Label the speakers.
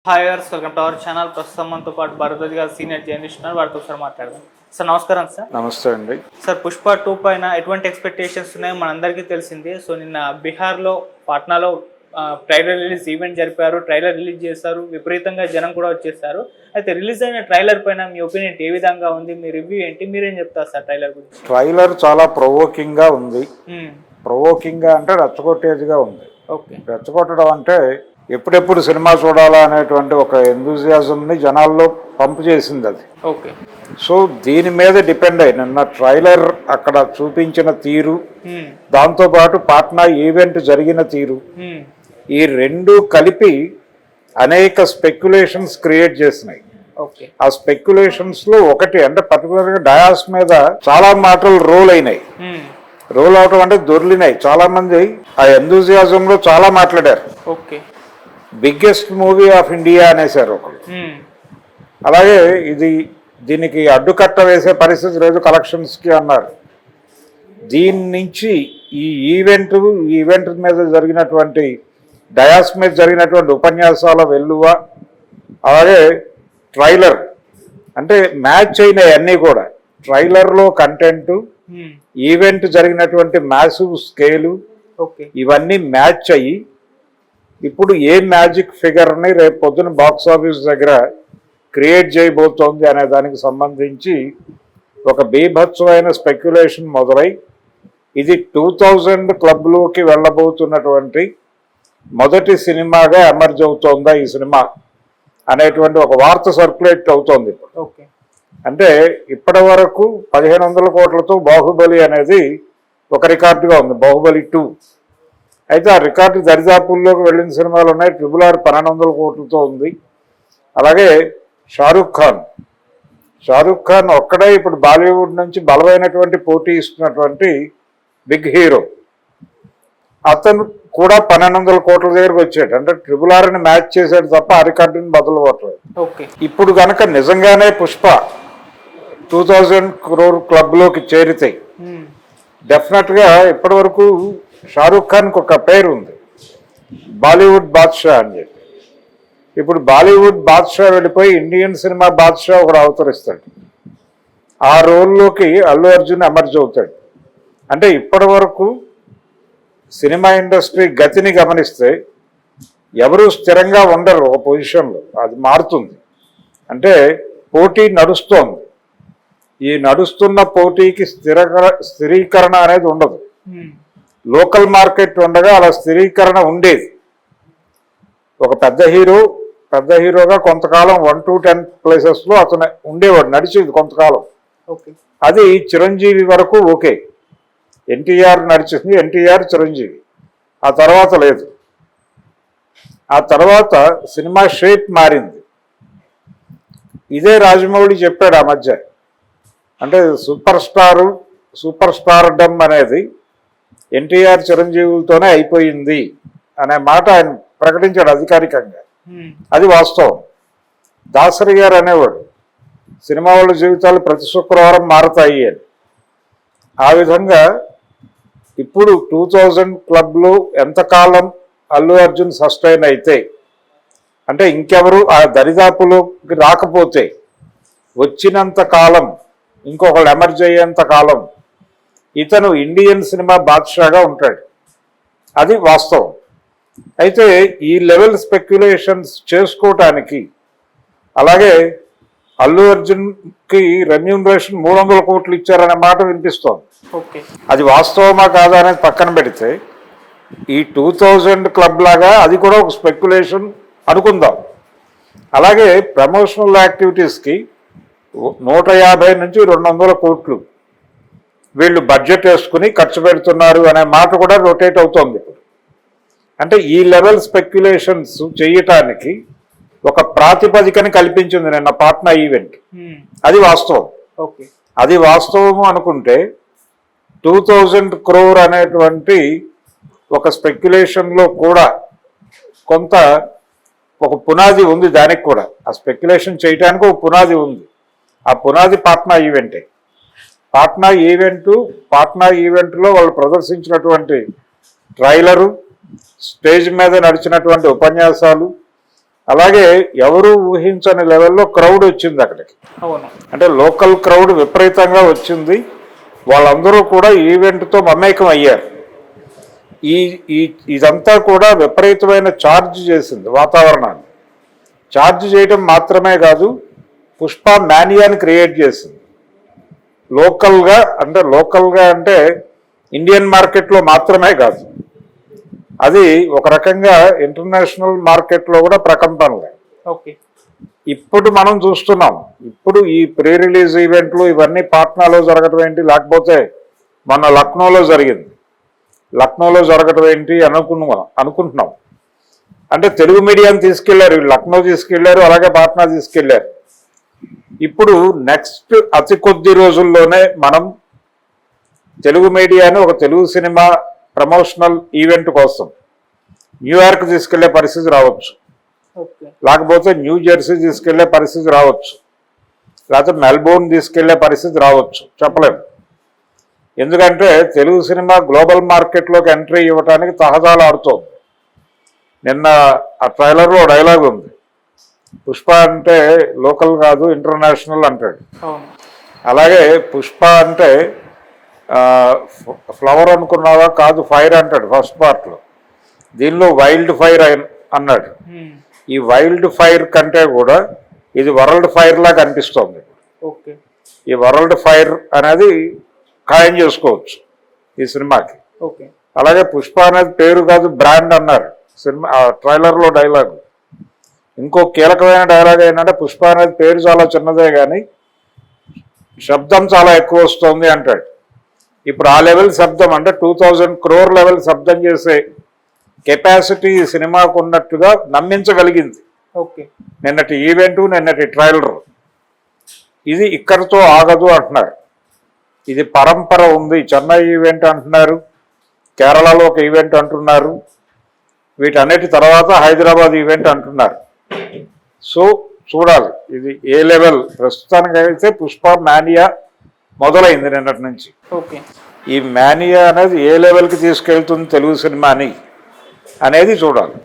Speaker 1: Hi guys, welcome to our channel. ప్రస్తుతం మనతో పాటు భరద్వాజ్ గారు సీనియర్ జర్నలిస్ట్ ఉన్నారు. వారితో ఒకసారి మాట్లాడదాం. సార్ నమస్కారం. సార్
Speaker 2: నమస్తే అండి.
Speaker 1: సార్, పుష్ప 2 పైన ఎటువంటి ఎక్స్పెక్టేషన్స్ ఉన్నాయో మనందరికీ తెలిసింది. సో నిన్న బీహార్లో పాట్నాలో ట్రైలర్ రిలీజ్ ఈవెంట్ జరిపారు. ట్రైలర్ రిలీజ్ చేశారు. విపరీతంగా జనం కూడా వచ్చేసారు. అయితే రిలీజ్ అయిన ట్రైలర్ పైన మీ ఒపీనియన్ ఏ విధంగా ఉంది? మీ రివ్యూ ఏంటి? మీరేం చెప్తారు సార్ ట్రైలర్ గురించి?
Speaker 2: ట్రైలర్ చాలా ప్రొవోకింగ్గా ఉంది. ప్రొవోకింగ్గా అంటే రెచ్చగొట్టేదిగా ఉంది.
Speaker 1: ఓకే,
Speaker 2: రెచ్చగొట్టడం అంటే ఎప్పుడెప్పుడు సినిమా చూడాలా అనేటువంటి ఒక ఎంతూజియాజంని జనాల్లో పంపు చేసింది అది.
Speaker 1: ఓకే,
Speaker 2: సో దీని మీద డిపెండ్ అయ్యి నిన్న ట్రైలర్ అక్కడ చూపించిన తీరు, దాంతోపాటు పాట్నా ఈవెంట్ జరిగిన తీరు, ఈ రెండు కలిపి అనేక స్పెక్యులేషన్స్ క్రియేట్ చేసినాయి. ఆ స్పెక్యులేషన్స్ లో ఒకటి అంటే పర్టికులర్ గా డయాస్ మీద చాలా మాటలు రోల్ అయినాయి. రోల్ అవటం అంటే దొర్లినాయి. చాలా మంది ఆ ఎంతూజియాజం లో చాలా మాట్లాడారు. బిగ్గెస్ట్ మూవీ ఆఫ్ ఇండియా అనేసారు ఒకరు. అలాగే దీనికి అడ్డుకట్ట వేసే పరిస్థితి లేదు కలెక్షన్స్ కి అన్నారు. దీని నుంచి ఈ ఈవెంట్ మీద జరిగినటువంటి డయాస్ మీద జరిగినటువంటి ఉపన్యాసాల వెల్లువ, అలాగే ట్రైలర్ అంటే మ్యాచ్ అయినాయి అన్నీ కూడా. ట్రైలర్లో కంటెంట్, ఈవెంట్ జరిగినటువంటి మ్యాసివ్ స్కేలు, ఇవన్నీ మ్యాచ్ అయ్యి ఇప్పుడు ఏ మ్యాజిక్ ఫిగర్ని రేపు పొద్దున బాక్స్ ఆఫీస్ దగ్గర క్రియేట్ చేయబోతోంది అనే దానికి సంబంధించి ఒక బీభత్సమైన స్పెక్యులేషన్ మొదలై ఇది 2000 క్లబ్లోకి వెళ్ళబోతున్నటువంటి మొదటి సినిమాగా ఎమర్జ్ అవుతోందా ఈ సినిమా అనేటువంటి ఒక వార్త సర్క్యులేట్ అవుతోంది. అంటే ఇప్పటి వరకు 1500 కోట్లతో బాహుబలి అనేది ఒక రికార్డుగా ఉంది, బాహుబలి 2. అయితే ఆ రికార్డు దరిదాపుల్లోకి వెళ్ళిన సినిమాలు ఉన్నాయి. RRR 1200 కోట్లతో ఉంది. అలాగే షారూఖ్ ఖాన్ ఒక్కడే ఇప్పుడు బాలీవుడ్ నుంచి బలమైనటువంటి పోటీ ఇస్తున్నటువంటి బిగ్ హీరో. అతను కూడా 1200 కోట్ల దగ్గరకు వచ్చాడు. అంటే RRRని మ్యాచ్ చేశాడు తప్ప ఆ రికార్డుని బదులు కొట్టలేదు. ఇప్పుడు కనుక నిజంగానే పుష్ప 2000 crore క్లబ్లోకి చేరితే డెఫినెట్గా ఇప్పటి వరకు షారూఖ్ ఖాన్కి ఒక పేరు ఉంది, బాలీవుడ్ బాద్షా అని చెప్పి. ఇప్పుడు బాలీవుడ్ బాద్షా వెళ్ళిపోయి ఇండియన్ సినిమా బాద్షా ఒకడు అవతరిస్తాడు. ఆ రోల్లోకి అల్లు అర్జున్ ఎమర్జ్ అవుతాడు. అంటే ఇప్పటి వరకు సినిమా ఇండస్ట్రీ గతిని గమనిస్తే ఎవరు స్థిరంగా ఉండరు ఒక పొజిషన్లో, అది మారుతుంది. అంటే పోటీ నడుస్తోంది. ఈ నడుస్తున్న పోటీకి స్థిరీకరణ అనేది ఉండదు. లోకల్ మార్కెట్ ఉండగా అలా స్థిరీకరణ ఉండేది. ఒక పెద్ద హీరోగా కొంతకాలం 1 to 10 ప్లేసెస్లో అతను ఉండేవాడు, నడిచేది కొంతకాలం. అది చిరంజీవి వరకు ఓకే. ఎన్టీఆర్ నడిచింది, ఎన్టీఆర్ చిరంజీవి. ఆ తర్వాత లేదు. ఆ తర్వాత సినిమా షేప్ మారింది. ఇదే రాజమౌళి చెప్పాడు ఆ మధ్య. అంటే సూపర్ స్టార్డమ్ అనేది ఎన్టీఆర్ చిరంజీవులతోనే అయిపోయింది అనే మాట ఆయన ప్రకటించాడు అధికారికంగా. అది వాస్తవం. దాసరి గారు అనేవాడు సినిమా వాళ్ళ జీవితాలు ప్రతి శుక్రవారం మారతాయి అని. ఆ విధంగా ఇప్పుడు 2000 క్లబ్లో ఎంతకాలం అల్లు అర్జున్ సస్టైన్ అయితే, అంటే ఇంకెవరు ఆ దరిదాపులోకి రాకపోతే వచ్చినంత కాలం, ఇంకొకళ్ళు ఎమర్జ్ అయ్యేంత కాలం ఇతను ఇండియన్ సినిమా బాద్షాగా ఉంటాడు. అది వాస్తవం. అయితే ఈ లెవెల్ స్పెక్యులేషన్స్ చేసుకోవటానికి, అలాగే అల్లు అర్జున్కి రెమ్యూనరేషన్ 300 కోట్లు ఇచ్చారనే మాట వినిపిస్తోంది. అది వాస్తవమా కాదా అనేది పక్కన పెడితే ఈ 2000 క్లబ్ లాగా అది కూడా ఒక స్పెక్యులేషన్ అనుకుందాం. అలాగే ప్రమోషనల్ యాక్టివిటీస్కి 150 నుంచి 200 కోట్లు వీళ్ళు బడ్జెట్ వేసుకుని ఖర్చు పెడుతున్నారు అనే మాట కూడా రొటేట్ అవుతోంది ఇప్పుడు. అంటే ఈ లెవెల్ స్పెక్యులేషన్స్ చేయటానికి ఒక ప్రాతిపదికని కల్పించింది నిన్న పాట్నా ఈవెంట్. అది వాస్తవం. అది వాస్తవము అనుకుంటే 2000 crore అనేటువంటి ఒక స్పెక్యులేషన్లో కూడా కొంత ఒక పునాది ఉంది. దానికి కూడా ఆ స్పెక్యులేషన్ చేయడానికి ఒక పునాది ఉంది. ఆ పునాది పాట్నా ఈవెంటే. పాట్నా ఈవెంట్లో వాళ్ళు ప్రదర్శించినటువంటి ట్రైలరు, స్టేజ్ మీద నడిచినటువంటి ఉపన్యాసాలు, అలాగే ఎవరు ఊహించని లెవెల్లో క్రౌడ్ వచ్చింది అక్కడికి.
Speaker 1: అవును.
Speaker 2: అంటే లోకల్ క్రౌడ్ విపరీతంగా వచ్చింది. వాళ్ళందరూ కూడా ఈవెంట్తో మమేకం అయ్యారు. ఇదంతా కూడా విపరీతమైన ఛార్జ్ చేసింది వాతావరణాన్ని. ఛార్జ్ చేయడం మాత్రమే కాదు, పుష్ప మ్యానియాని క్రియేట్ చేసింది. లోకల్గా అంటే ఇండియన్ మార్కెట్లో మాత్రమే కాదు, అది ఒక రకంగా ఇంటర్నేషనల్ మార్కెట్లో కూడా ప్రకంపనలే.
Speaker 1: ఓకే. ఇప్పుడు
Speaker 2: మనం చూస్తున్నాం. ఇప్పుడు ఈ ప్రీ రిలీజ్ ఈవెంట్లు ఇవన్నీ పాట్నాలో జరగడం ఏంటి, లేకపోతే మొన్న లక్నోలో జరిగింది. లక్నోలో జరగడం ఏంటి అనుకుంటున్నాం. అంటే తెలుగు మీడియాని తీసుకెళ్లారు, లక్నో తీసుకెళ్లారు, అలాగే పాట్నా తీసుకెళ్లారు. ఇప్పుడు నెక్స్ట్ అతి కొద్ది రోజుల్లోనే మనం తెలుగు మీడియాని ఒక తెలుగు సినిమా ప్రమోషనల్ ఈవెంట్ కోసం న్యూయార్క్ తీసుకెళ్లే పరిస్థితి రావచ్చు, లేకపోతే న్యూ జెర్సీ తీసుకెళ్లే పరిస్థితి రావచ్చు, లేకపోతే మెల్బోర్న్ తీసుకెళ్లే పరిస్థితి రావచ్చు, చెప్పలేము. ఎందుకంటే తెలుగు సినిమా గ్లోబల్ మార్కెట్లోకి ఎంట్రీ ఇవ్వడానికి తహజాలు ఆడుతోంది. నిన్న ఆ ట్రైలర్లో డైలాగ్ ఉంది, పుష్ప అంటే లోకల్ కాదు ఇంటర్నేషనల్ అంటాడు. అలాగే పుష్ప అంటే ఫ్లవర్ అనుకున్నావా, కాదు ఫైర్ అంటాడు ఫస్ట్ పార్ట్లో. దీనిలో వైల్డ్ ఫైర్ అన్నాడు. ఈ వైల్డ్ ఫైర్ కంటే కూడా ఇది వరల్డ్ ఫైర్ లాగా అనిపిస్తోంది. ఈ వరల్డ్ ఫైర్ అనేది ఖాయం చేసుకోవచ్చు ఈ సినిమాకి. అలాగే పుష్ప అనేది పేరు కాదు బ్రాండ్ అన్నారు సినిమా ట్రైలర్లో డైలాగ్. ఇంకో కీలకమైన డైలాగ్ ఏంటంటే పుష్ప అనేది పేరు చాలా చిన్నదే కానీ శబ్దం చాలా ఎక్కువ వస్తుంది అంటాడు. ఇప్పుడు ఆ లెవెల్ శబ్దం అంటే 2000 crore లెవెల్ శబ్దం చేసే కెపాసిటీ ఈ సినిమాకు ఉన్నట్టుగా నమ్మించగలిగింది నిన్నటి ఈవెంటు, నిన్నటి ట్రైలర్. ఇది ఇక్కడితో ఆగదు అంటున్నారు. ఇది పరంపర ఉంది. చెన్నై ఈవెంట్ అంటున్నారు, కేరళలో ఒక ఈవెంట్ అంటున్నారు, వీటన్నిటి తర్వాత హైదరాబాద్ ఈవెంట్ అంటున్నారు. సో చూడాలి ఇది ఏ లెవెల్. ప్రస్తుతానికి అయితే పుష్ప మ్యానియా మొదలైంది నిన్నటి నుంచి. ఈ మ్యానియా అనేది ఏ లెవెల్కి తీసుకెళ్తుంది తెలుగు సినిమాని అనేది చూడాలి.